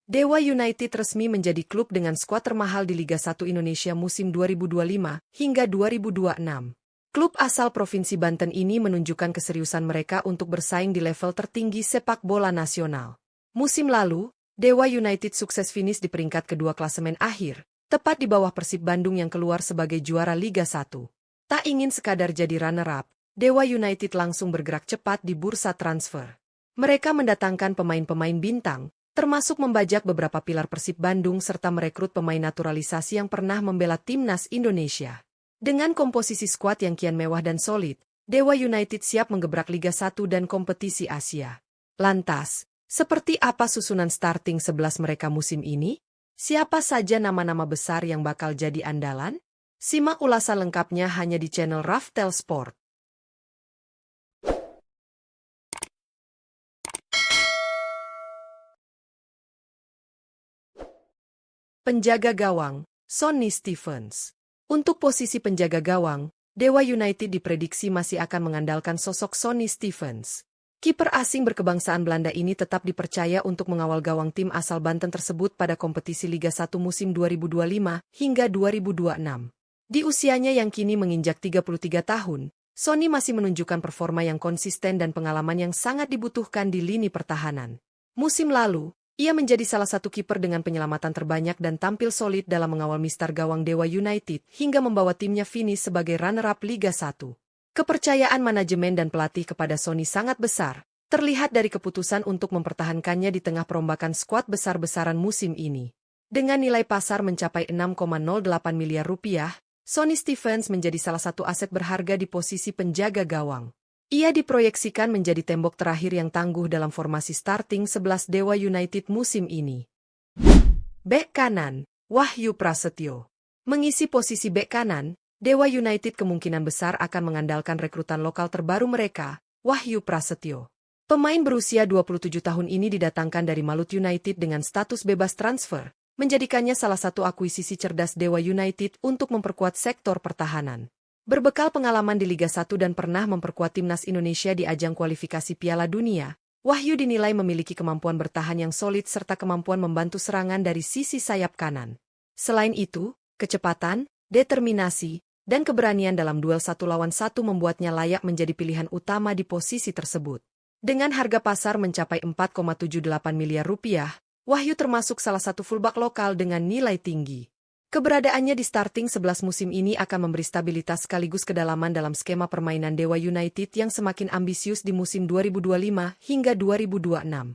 Dewa United resmi menjadi klub dengan skuad termahal di Liga 1 Indonesia musim 2025 hingga 2026. Klub asal Provinsi Banten ini menunjukkan keseriusan mereka untuk bersaing di level tertinggi sepak bola nasional. Musim lalu, Dewa United sukses finish di peringkat kedua klasemen akhir, tepat di bawah Persib Bandung yang keluar sebagai juara Liga 1. Tak ingin sekadar jadi runner-up, Dewa United langsung bergerak cepat di bursa transfer. Mereka mendatangkan pemain-pemain bintang, termasuk membajak beberapa pilar Persib Bandung serta merekrut pemain naturalisasi yang pernah membela timnas Indonesia. Dengan komposisi skuad yang kian mewah dan solid, Dewa United siap menggebrak Liga 1 dan kompetisi Asia. Lantas, seperti apa susunan starting 11 mereka musim ini? Siapa saja nama-nama besar yang bakal jadi andalan? Simak ulasan lengkapnya hanya di channel Raftel Sport. Penjaga gawang, Sonny Stephens. Untuk posisi penjaga gawang, Dewa United diprediksi masih akan mengandalkan sosok Sonny Stephens. Kiper asing berkebangsaan Belanda ini tetap dipercaya untuk mengawal gawang tim asal Banten tersebut pada kompetisi Liga 1 musim 2025 hingga 2026. Di usianya yang kini menginjak 33 tahun, Sonny masih menunjukkan performa yang konsisten dan pengalaman yang sangat dibutuhkan di lini pertahanan. Musim lalu, ia menjadi salah satu kiper dengan penyelamatan terbanyak dan tampil solid dalam mengawal mistar gawang Dewa United hingga membawa timnya finish sebagai runner-up Liga 1. Kepercayaan manajemen dan pelatih kepada Sonny sangat besar, terlihat dari keputusan untuk mempertahankannya di tengah perombakan skuad besar-besaran musim ini. Dengan nilai pasar mencapai 6,08 miliar rupiah, Sonny Stephens menjadi salah satu aset berharga di posisi penjaga gawang. Ia diproyeksikan menjadi tembok terakhir yang tangguh dalam formasi starting 11 Dewa United musim ini. Bek kanan, Wahyu Prasetyo. Mengisi posisi bek kanan, Dewa United kemungkinan besar akan mengandalkan rekrutan lokal terbaru mereka, Wahyu Prasetyo. Pemain berusia 27 tahun ini didatangkan dari Malut United dengan status bebas transfer, menjadikannya salah satu akuisisi cerdas Dewa United untuk memperkuat sektor pertahanan. Berbekal pengalaman di Liga 1 dan pernah memperkuat timnas Indonesia di ajang kualifikasi Piala Dunia, Wahyu dinilai memiliki kemampuan bertahan yang solid serta kemampuan membantu serangan dari sisi sayap kanan. Selain itu, kecepatan, determinasi, dan keberanian dalam duel 1-lawan-1 membuatnya layak menjadi pilihan utama di posisi tersebut. Dengan harga pasar mencapai 4,78 miliar rupiah, Wahyu termasuk salah satu fullback lokal dengan nilai tinggi. Keberadaannya di starting 11 musim ini akan memberi stabilitas sekaligus kedalaman dalam skema permainan Dewa United yang semakin ambisius di musim 2025 hingga 2026.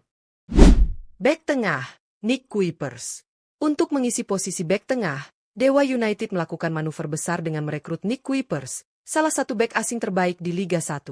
Bek tengah, Nick Kuipers. Untuk mengisi posisi bek tengah, Dewa United melakukan manuver besar dengan merekrut Nick Kuipers, salah satu bek asing terbaik di Liga 1.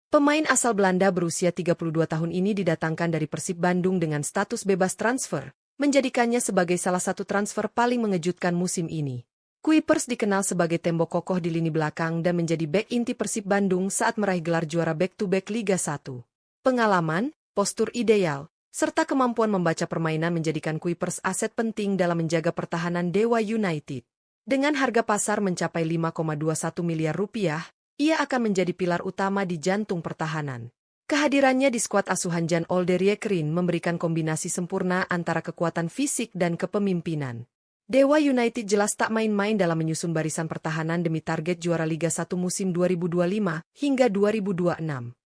Pemain asal Belanda berusia 32 tahun ini didatangkan dari Persib Bandung dengan status bebas transfer, menjadikannya sebagai salah satu transfer paling mengejutkan musim ini. Kuipers dikenal sebagai tembok kokoh di lini belakang dan menjadi bek inti Persib Bandung saat meraih gelar juara back-to-back Liga 1. Pengalaman, postur ideal, serta kemampuan membaca permainan menjadikan Kuipers aset penting dalam menjaga pertahanan Dewa United. Dengan harga pasar mencapai 5,21 miliar rupiah, ia akan menjadi pilar utama di jantung pertahanan. Kehadirannya di skuad asuhan Jan Olderyekerin memberikan kombinasi sempurna antara kekuatan fisik dan kepemimpinan. Dewa United jelas tak main-main dalam menyusun barisan pertahanan demi target juara Liga 1 musim 2025 hingga 2026.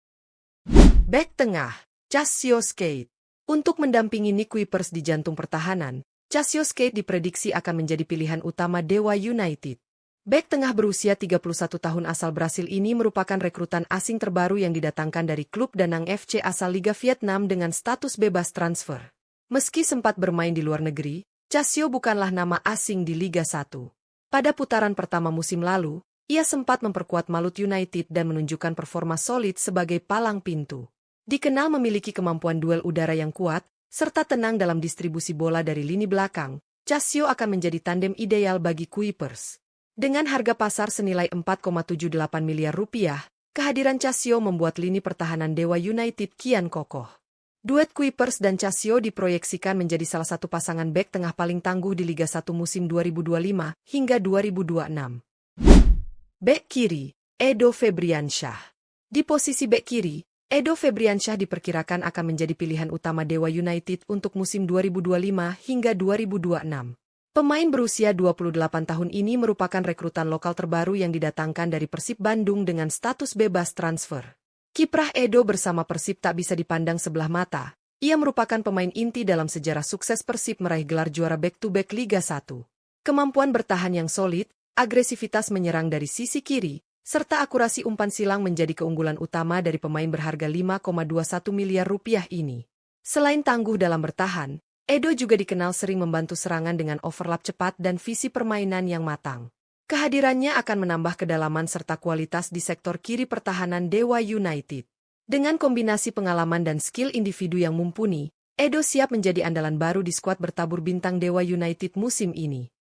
Bek tengah, Casio Skate. Untuk mendampingi Nick Kuipers di jantung pertahanan, Casio Skate diprediksi akan menjadi pilihan utama Dewa United. Bek tengah berusia 31 tahun asal Brasil ini merupakan rekrutan asing terbaru yang didatangkan dari klub Danang FC asal Liga Vietnam dengan status bebas transfer. Meski sempat bermain di luar negeri, Casio bukanlah nama asing di Liga 1. Pada putaran pertama musim lalu, ia sempat memperkuat Malut United dan menunjukkan performa solid sebagai palang pintu. Dikenal memiliki kemampuan duel udara yang kuat, serta tenang dalam distribusi bola dari lini belakang, Casio akan menjadi tandem ideal bagi Kuipers. Dengan harga pasar senilai 4,78 miliar rupiah, kehadiran Casio membuat lini pertahanan Dewa United kian kokoh. Duet Kuipers dan Casio diproyeksikan menjadi salah satu pasangan bek tengah paling tangguh di Liga 1 musim 2025 hingga 2026. Bek kiri, Edo Febriansyah. Di posisi bek kiri, Edo Febriansyah diperkirakan akan menjadi pilihan utama Dewa United untuk musim 2025 hingga 2026. Pemain berusia 28 tahun ini merupakan rekrutan lokal terbaru yang didatangkan dari Persib Bandung dengan status bebas transfer. Kiprah Edo bersama Persib tak bisa dipandang sebelah mata. Ia merupakan pemain inti dalam sejarah sukses Persib meraih gelar juara back-to-back Liga 1. Kemampuan bertahan yang solid, agresivitas menyerang dari sisi kiri, serta akurasi umpan silang menjadi keunggulan utama dari pemain berharga 5,21 miliar rupiah ini. Selain tangguh dalam bertahan, Edo juga dikenal sering membantu serangan dengan overlap cepat dan visi permainan yang matang. Kehadirannya akan menambah kedalaman serta kualitas di sektor kiri pertahanan Dewa United. Dengan kombinasi pengalaman dan skill individu yang mumpuni, Edo siap menjadi andalan baru di skuad bertabur bintang Dewa United musim ini.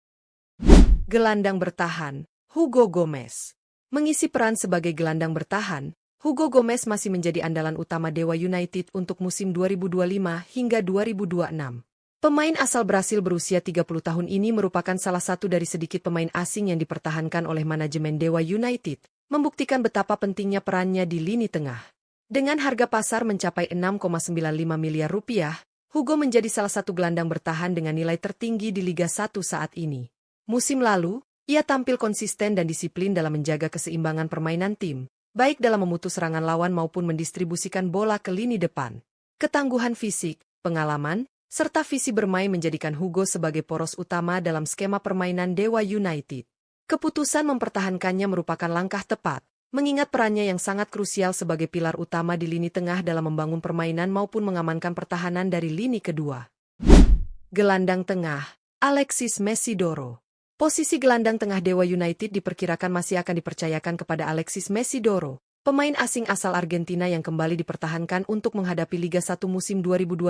Gelandang bertahan, Hugo Gomez. Mengisi peran sebagai gelandang bertahan, Hugo Gomez masih menjadi andalan utama Dewa United untuk musim 2025 hingga 2026. Pemain asal Brasil berusia 30 tahun ini merupakan salah satu dari sedikit pemain asing yang dipertahankan oleh manajemen Dewa United, membuktikan betapa pentingnya perannya di lini tengah. Dengan harga pasar mencapai 6,95 miliar rupiah, Hugo menjadi salah satu gelandang bertahan dengan nilai tertinggi di Liga 1 saat ini. Musim lalu, ia tampil konsisten dan disiplin dalam menjaga keseimbangan permainan tim, baik dalam memutus serangan lawan maupun mendistribusikan bola ke lini depan. Ketangguhan fisik, pengalaman, serta visi bermain menjadikan Hugo sebagai poros utama dalam skema permainan Dewa United. Keputusan mempertahankannya merupakan langkah tepat, mengingat perannya yang sangat krusial sebagai pilar utama di lini tengah dalam membangun permainan maupun mengamankan pertahanan dari lini kedua. Gelandang tengah, Alexis Mesidoro. Posisi gelandang tengah Dewa United diperkirakan masih akan dipercayakan kepada Alexis Mesidoro, pemain asing asal Argentina yang kembali dipertahankan untuk menghadapi Liga 1 musim 2025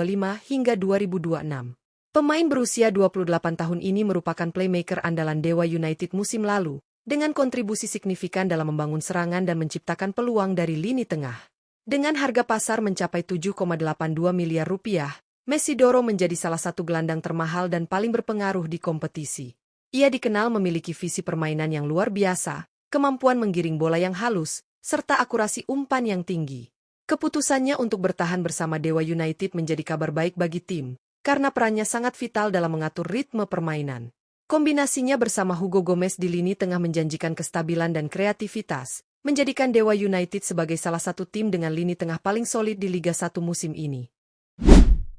hingga 2026. Pemain berusia 28 tahun ini merupakan playmaker andalan Dewa United musim lalu, dengan kontribusi signifikan dalam membangun serangan dan menciptakan peluang dari lini tengah. Dengan harga pasar mencapai 7,82 miliar rupiah, Mesidoro menjadi salah satu gelandang termahal dan paling berpengaruh di kompetisi. Ia dikenal memiliki visi permainan yang luar biasa, kemampuan menggiring bola yang halus, serta akurasi umpan yang tinggi. Keputusannya untuk bertahan bersama Dewa United menjadi kabar baik bagi tim, karena perannya sangat vital dalam mengatur ritme permainan. Kombinasinya bersama Hugo Gomez di lini tengah menjanjikan kestabilan dan kreativitas, menjadikan Dewa United sebagai salah satu tim dengan lini tengah paling solid di Liga 1 musim ini.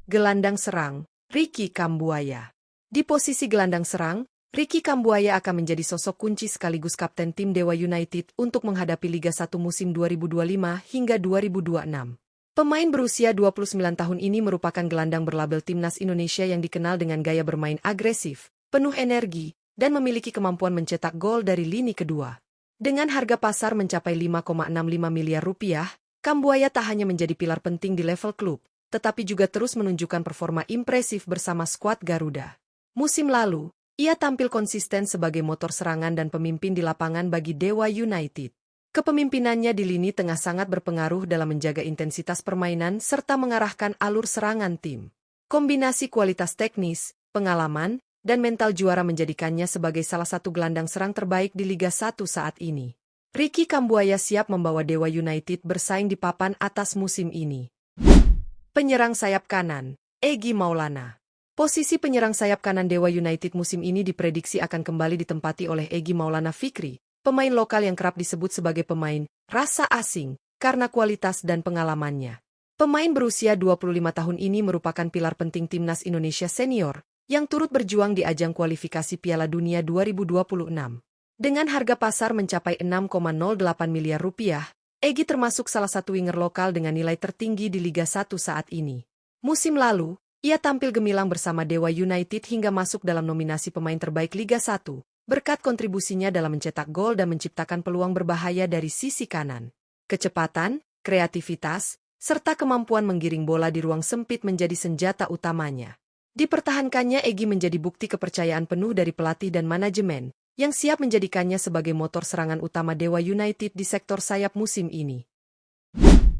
Gelandang serang, Ricky Kambuaya. Di posisi gelandang serang, Ricky Kambuaya akan menjadi sosok kunci sekaligus kapten tim Dewa United untuk menghadapi Liga 1 musim 2025 hingga 2026. Pemain berusia 29 tahun ini merupakan gelandang berlabel Timnas Indonesia yang dikenal dengan gaya bermain agresif, penuh energi, dan memiliki kemampuan mencetak gol dari lini kedua. Dengan harga pasar mencapai 5,65 miliar rupiah, Kambuaya tak hanya menjadi pilar penting di level klub, tetapi juga terus menunjukkan performa impresif bersama skuad Garuda. Musim lalu, ia tampil konsisten sebagai motor serangan dan pemimpin di lapangan bagi Dewa United. Kepemimpinannya di lini tengah sangat berpengaruh dalam menjaga intensitas permainan serta mengarahkan alur serangan tim. Kombinasi kualitas teknis, pengalaman, dan mental juara menjadikannya sebagai salah satu gelandang serang terbaik di Liga 1 saat ini. Ricky Kambuaya siap membawa Dewa United bersaing di papan atas musim ini. Penyerang sayap kanan, Egy Maulana. Posisi penyerang sayap kanan Dewa United musim ini diprediksi akan kembali ditempati oleh Egy Maulana Fikri, pemain lokal yang kerap disebut sebagai pemain rasa asing karena kualitas dan pengalamannya. Pemain berusia 25 tahun ini merupakan pilar penting Timnas Indonesia senior yang turut berjuang di ajang kualifikasi Piala Dunia 2026. Dengan harga pasar mencapai 6,08 miliar rupiah, Egy termasuk salah satu winger lokal dengan nilai tertinggi di Liga 1 saat ini. Musim lalu, ia tampil gemilang bersama Dewa United hingga masuk dalam nominasi pemain terbaik Liga 1, berkat kontribusinya dalam mencetak gol dan menciptakan peluang berbahaya dari sisi kanan. Kecepatan, kreativitas, serta kemampuan menggiring bola di ruang sempit menjadi senjata utamanya. Dipertahankannya Egy menjadi bukti kepercayaan penuh dari pelatih dan manajemen, yang siap menjadikannya sebagai motor serangan utama Dewa United di sektor sayap musim ini.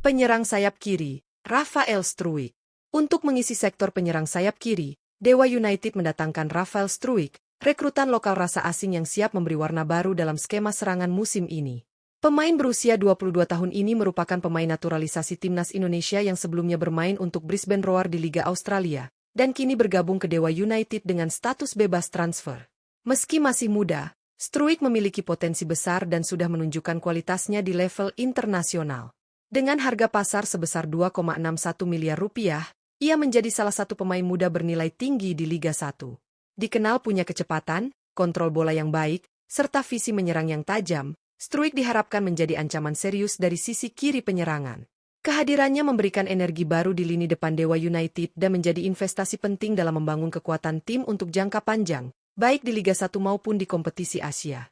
Penyerang sayap kiri, Rafael Struijk. Untuk mengisi sektor penyerang sayap kiri, Dewa United mendatangkan Rafael Struijk, rekrutan lokal rasa asing yang siap memberi warna baru dalam skema serangan musim ini. Pemain berusia 22 tahun ini merupakan pemain naturalisasi timnas Indonesia yang sebelumnya bermain untuk Brisbane Roar di Liga Australia, dan kini bergabung ke Dewa United dengan status bebas transfer. Meski masih muda, Struijk memiliki potensi besar dan sudah menunjukkan kualitasnya di level internasional. Dengan harga pasar sebesar 2,61 miliar rupiah, ia menjadi salah satu pemain muda bernilai tinggi di Liga 1. Dikenal punya kecepatan, kontrol bola yang baik, serta visi menyerang yang tajam, Struijk diharapkan menjadi ancaman serius dari sisi kiri penyerangan. Kehadirannya memberikan energi baru di lini depan Dewa United dan menjadi investasi penting dalam membangun kekuatan tim untuk jangka panjang, baik di Liga 1 maupun di kompetisi Asia.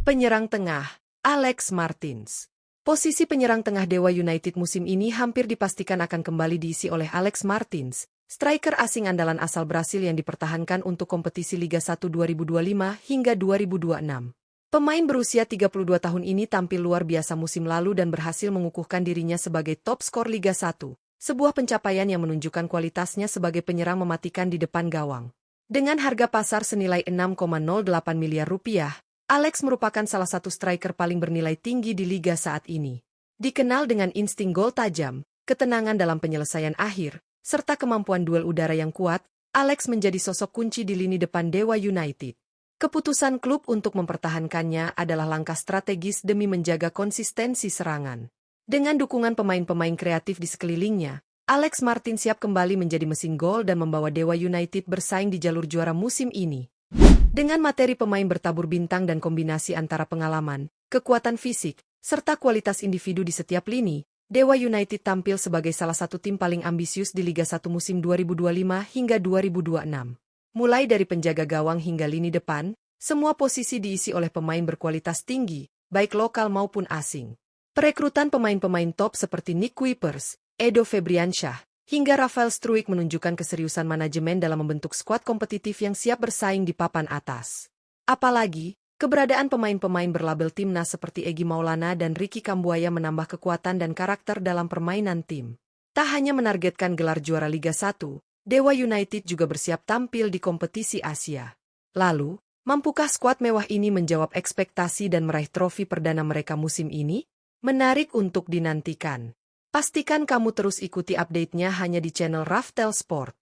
Penyerang tengah, Alex Martins. Posisi penyerang tengah Dewa United musim ini hampir dipastikan akan kembali diisi oleh Alex Martins, striker asing andalan asal Brasil yang dipertahankan untuk kompetisi Liga 1 2025 hingga 2026. Pemain berusia 32 tahun ini tampil luar biasa musim lalu dan berhasil mengukuhkan dirinya sebagai top skor Liga 1, sebuah pencapaian yang menunjukkan kualitasnya sebagai penyerang mematikan di depan gawang. Dengan harga pasar senilai 6,08 miliar rupiah, Alex merupakan salah satu striker paling bernilai tinggi di liga saat ini. Dikenal dengan insting gol tajam, ketenangan dalam penyelesaian akhir, serta kemampuan duel udara yang kuat, Alex menjadi sosok kunci di lini depan Dewa United. Keputusan klub untuk mempertahankannya adalah langkah strategis demi menjaga konsistensi serangan. Dengan dukungan pemain-pemain kreatif di sekelilingnya, Alex Martins siap kembali menjadi mesin gol dan membawa Dewa United bersaing di jalur juara musim ini. Dengan materi pemain bertabur bintang dan kombinasi antara pengalaman, kekuatan fisik, serta kualitas individu di setiap lini, Dewa United tampil sebagai salah satu tim paling ambisius di Liga 1 musim 2025 hingga 2026. Mulai dari penjaga gawang hingga lini depan, semua posisi diisi oleh pemain berkualitas tinggi, baik lokal maupun asing. Perekrutan pemain-pemain top seperti Nick Kuipers, Edo Febriansyah, hingga Rafael Struijk menunjukkan keseriusan manajemen dalam membentuk skuad kompetitif yang siap bersaing di papan atas. Apalagi, keberadaan pemain-pemain berlabel timnas seperti Egy Maulana dan Ricky Kambuaya menambah kekuatan dan karakter dalam permainan tim. Tak hanya menargetkan gelar juara Liga 1, Dewa United juga bersiap tampil di kompetisi Asia. Lalu, mampukah skuad mewah ini menjawab ekspektasi dan meraih trofi perdana mereka musim ini? Menarik untuk dinantikan. Pastikan kamu terus ikuti update-nya hanya di channel Raftel Sport.